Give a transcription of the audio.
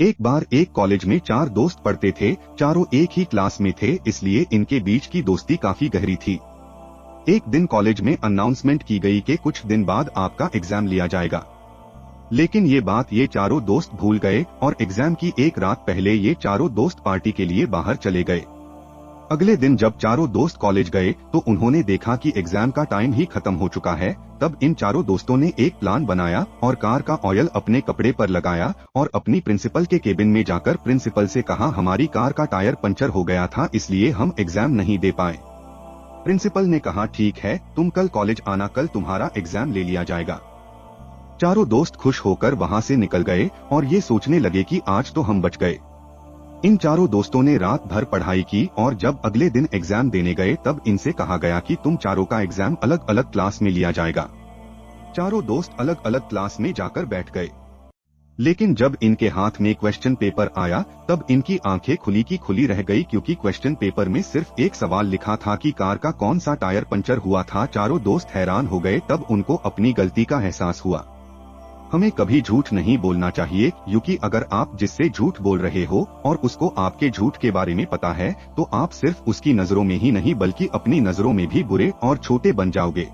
एक बार एक कॉलेज में 4 दोस्त पढ़ते थे। चारों एक ही क्लास में थे, इसलिए इनके बीच की दोस्ती काफी गहरी थी। एक दिन कॉलेज में अनाउंसमेंट की गई कि कुछ दिन बाद आपका एग्जाम लिया जाएगा। लेकिन ये बात ये चारों दोस्त भूल गए और एग्जाम की एक रात पहले ये चारों दोस्त पार्टी के लिए बाहर चले गए। अगले दिन जब चारों दोस्त कॉलेज गए तो उन्होंने देखा कि एग्जाम का टाइम ही खत्म हो चुका है। तब इन चारों दोस्तों ने एक प्लान बनाया और कार का ऑयल अपने कपड़े पर लगाया और अपनी प्रिंसिपल के केबिन में जाकर प्रिंसिपल से कहा, हमारी कार का टायर पंचर हो गया था, इसलिए हम एग्जाम नहीं दे पाए। प्रिंसिपल ने कहा, ठीक है, तुम कल कॉलेज आना, कल तुम्हारा एग्जाम ले लिया जाएगा। चारों दोस्त खुश होकर वहां से निकल गए और ये सोचने लगे कि आज तो हम बच गए। इन चारों दोस्तों ने रात भर पढ़ाई की और जब अगले दिन एग्जाम देने गए तब इनसे कहा गया कि तुम चारों का एग्जाम अलग अलग क्लास में लिया जाएगा। चारों दोस्त अलग अलग क्लास में जाकर बैठ गए। लेकिन जब इनके हाथ में क्वेश्चन पेपर आया तब इनकी आंखें खुली की खुली रह गई, क्योंकि क्वेश्चन पेपर में सिर्फ एक सवाल लिखा था कि कार का कौन सा टायर पंचर हुआ था। चारों दोस्त हैरान हो गए। तब उनको अपनी गलती का एहसास हुआ। हमें कभी झूठ नहीं बोलना चाहिए, क्योंकि अगर आप जिससे झूठ बोल रहे हो और उसको आपके झूठ के बारे में पता है तो आप सिर्फ उसकी नजरों में ही नहीं बल्कि अपनी नजरों में भी बुरे और छोटे बन जाओगे।